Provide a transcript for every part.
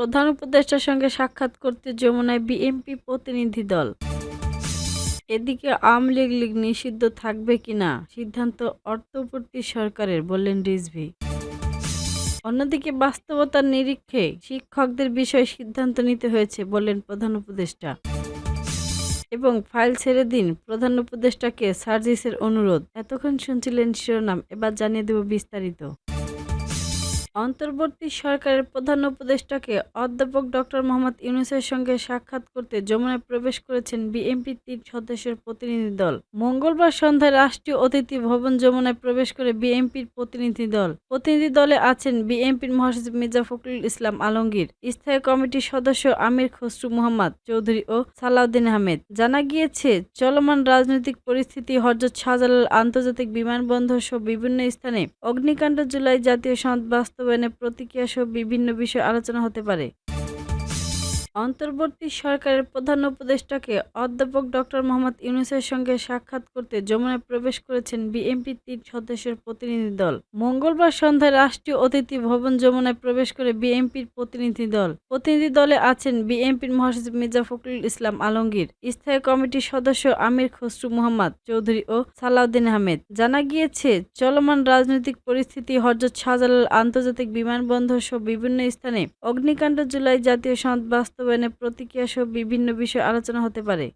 প্রধান উপদেষ্টার সঙ্গে সাক্ষাৎ করতে যমুনায় বিএনপি প্রতিনিধি দল। এদিকে আওয়ামী লীগ নিষিদ্ধ থাকবে কিনা সিদ্ধান্ত অন্তর্বর্তী সরকারের, বললেন রিজভী। অন্যদিকে বাস্তবতার নিরীক্ষে শিক্ষকদের বিষয়ে সিদ্ধান্ত নিতে হয়েছে, বললেন প্রধান উপদেষ্টা। এবং ফাইল ছেড়ে দিন, প্রধান উপদেষ্টাকে সার্জিসের অনুরোধ। এতক্ষণ শুনছিলেন শিরোনাম, এবার জানিয়ে দেব বিস্তারিত। অন্তর্বর্তী সরকারের প্রধান উপদেষ্টাকে অধ্যাপক ডক্টর মোহাম্মদ ইউনূসের সঙ্গে সাক্ষাৎ করতে যমুনায় প্রবেশ করেছেন বিএনপির ৩ সদস্যের প্রতিনিধি দল। মঙ্গলবার সন্ধ্যায় রাষ্ট্রীয় অতিথি ভবন যমুনায় প্রবেশ করে বিএনপির প্রতিনিধি দল। প্রতিনিধি দলে আছেন বিএনপির মহাসচিব মির্জা ফখরুল ইসলাম আলমগীর, স্থায়ী কমিটির সদস্য আমির খসরু মোহাম্মদ চৌধুরী ও সালাউদ্দিন আহমেদ। জানা গিয়েছে, চলমান রাজনৈতিক পরিস্থিতি, হযরত শাহজালাল আন্তর্জাতিক বিমানবন্দর সহ বিভিন্ন স্থানে অগ্নিকাণ্ড, জুলাই জাতীয় সনদ বাস্তবায়নের প্রতিক্রিয়া সহ বিভিন্ন বিষয়ে আলোচনা হতে পারে। অন্তর্বর্তী সরকারের প্রধান উপদেষ্টাকে অধ্যাপক ডক্টর মোহাম্মদ ইউনূসের সঙ্গে সাক্ষাৎ করতে যমুনায় প্রবেশ করেছেন বিএনপির ৩ সদস্যের প্রতিনিধি দল। মঙ্গলবার সন্ধ্যায় রাষ্ট্রীয় অতিথি ভবন যমুনায় প্রবেশ করে বিএনপির প্রতিনিধি দল। প্রতিনিধি দলে আছেন বিএনপির মহাসচিব মির্জা ফখরুল ইসলাম আলমগীর, স্থায়ী কমিটির সদস্য আমির খসরু মোহাম্মদ চৌধুরী ও সালাউদ্দিন আহমেদ। জানা গিয়েছে, চলমান রাজনৈতিক পরিস্থিতি, হযরত শাহজালাল আন্তর্জাতিক বিমানবন্দর সহ বিভিন্ন স্থানে অগ্নিকাণ্ড, জুলাই জাতীয় সনদ বাস্তবায়নের প্রতিক্রিয়া সহ বিভিন্ন বিষয়ে আলোচনা হতে পারে।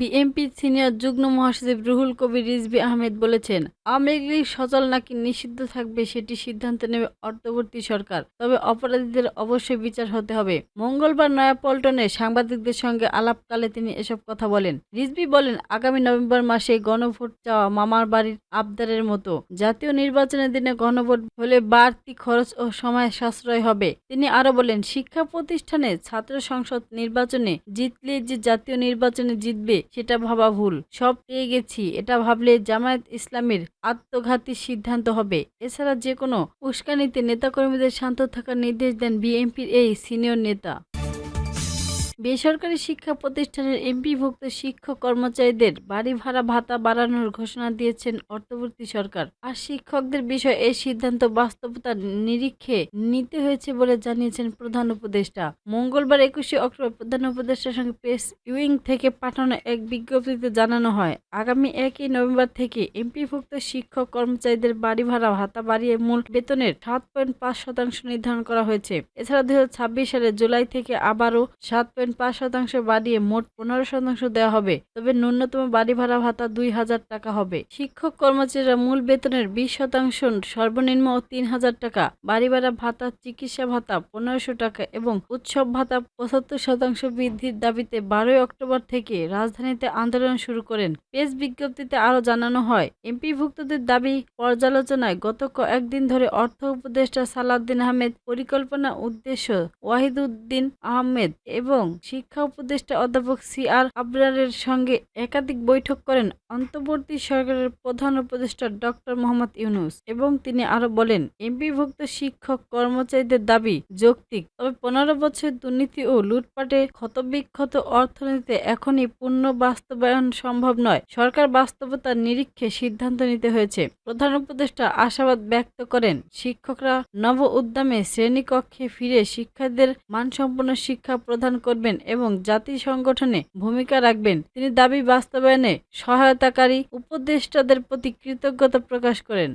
বিএনপির সিনিয়র যুগ্ম মহাসচিব রুহুল কবির রিজভী আহমেদ বলেছেন, আওয়ামী লীগ সচল নাকি নিষিদ্ধ থাকবে সেটি সিদ্ধান্ত নেবে অন্তর্বর্তী সরকার, তবে অপরাধীদের অবশ্যই বিচার হতে হবে। মঙ্গলবার নয়াপল্টনে সাংবাদিকদের সঙ্গে আলাপকালে তিনি এসব কথা বলেন। রিজভী বলেন, আগামী নভেম্বর মাসে গণভোট চাওয়া মামার বাড়ির আবদারের মতো। জাতীয় নির্বাচনের দিনে গণভোট হলে বাড়তি খরচ ও সময় সাশ্রয় হবে। তিনি আরও বলেন, শিক্ষা প্রতিষ্ঠানে ছাত্র সংসদ নির্বাচনে জিতলে যে জাতীয় নির্বাচনে জিতবে সেটা ভাবা ভুল। সব পেয়ে গেছি, এটা ভাবলে জামায়াত ইসলামীর আত্মঘাতী সিদ্ধান্ত হবে। এছাড়া যে কোনো উস্কানিতে নেতাকর্মীদের শান্ত থাকার নির্দেশ দেন বিএনপির এই সিনিয়র নেতা। বেসরকারি শিক্ষা প্রতিষ্ঠানের এমপিভুক্ত শিক্ষক কর্মচারীদের বাড়ি ভাড়া ভাতা বাড়ানোর ঘোষণা দিয়েছেন অন্তর্বর্তী সরকার। আর শিক্ষকদের বিষয়ে এই সিদ্ধান্ত বাস্তবতার নিরীক্ষে নিতে হয়েছে বলে জানিয়েছেন প্রধান উপদেষ্টা। মঙ্গলবার ২১শে অক্টোবর প্রধান উপদেষ্টার সঙ্গে প্রেস উইং থেকে পাঠানো এক বিজ্ঞপ্তিতে জানানো হয়, আগামী ১ নভেম্বর থেকে এমপিভুক্ত শিক্ষক কর্মচারীদের বাড়ি ভাড়া ভাতা বাড়িয়ে মূল বেতনের ৭.৫% নির্ধারণ করা হয়েছে। এছাড়া ২০২৬ সালের জুলাই থেকে আবারও ৭.৫% বাড়িয়ে মোট ১৫% দেওয়া হবে। তবে ন্যূনতম বাড়ি ভাড়া ভাতা ২,০০০ টাকা হবে। শিক্ষক কর্মচারীরা মূল বেতনের ২০%, সর্বনিম্ন ৩,০০০ টাকা, বাড়ি ভাড়া ভাতা, চিকিৎসা ভাতা ১৫০০ টাকা এবং উৎসব ভাতা ৭৫% বৃদ্ধির দাবিতে ১২ অক্টোবর থেকে রাজধানীতে আন্দোলন শুরু করেন। প্রেস বিজ্ঞপ্তিতে আরও জানানো হয়, এমপিভুক্তদের দাবি পর্যালোচনায় গত কয়েকদিন ধরে অর্থ উপদেষ্টা সালাউদ্দিন আহমেদ, পরিকল্পনা উদ্দেশ্য ওয়াহিদুদ্দিন আহমেদ এবং শিক্ষা উপদেষ্টা অধ্যাপক সি.আর. আবরারের সঙ্গে একাধিক বৈঠক করেন অন্তর্বর্তী সরকারের প্রধান উপদেষ্টা ডক্টর মোহাম্মদ ইউনূস। এবং তিনি আরও বলেন, এমপিভুক্ত শিক্ষক কর্মচারীদের দাবি যৌক্তিক, তবে ১৫ বছর দুর্নীতি ও লুটপাটে ক্ষতবিক্ষত অর্থনীতিতে এখনই পূর্ণ বাস্তবায়ন সম্ভব নয়। সরকার বাস্তবতার নিরীক্ষে সিদ্ধান্ত নিতে হয়েছে। প্রধান উপদেষ্টা আশাবাদ ব্যক্ত করেন, শিক্ষকরা নব উদ্যমে শ্রেণীকক্ষে ফিরে শিক্ষার্থীদের মানসম্পন্ন শিক্ষা প্রদান করবেন এবং জাতি সংগঠনে ভূমিকা রাখবেন। তিনি দাবি বাস্তবায়নে সহায়তাকারী উপদেষ্টাদের প্রতি কৃতজ্ঞতা প্রকাশ করেন।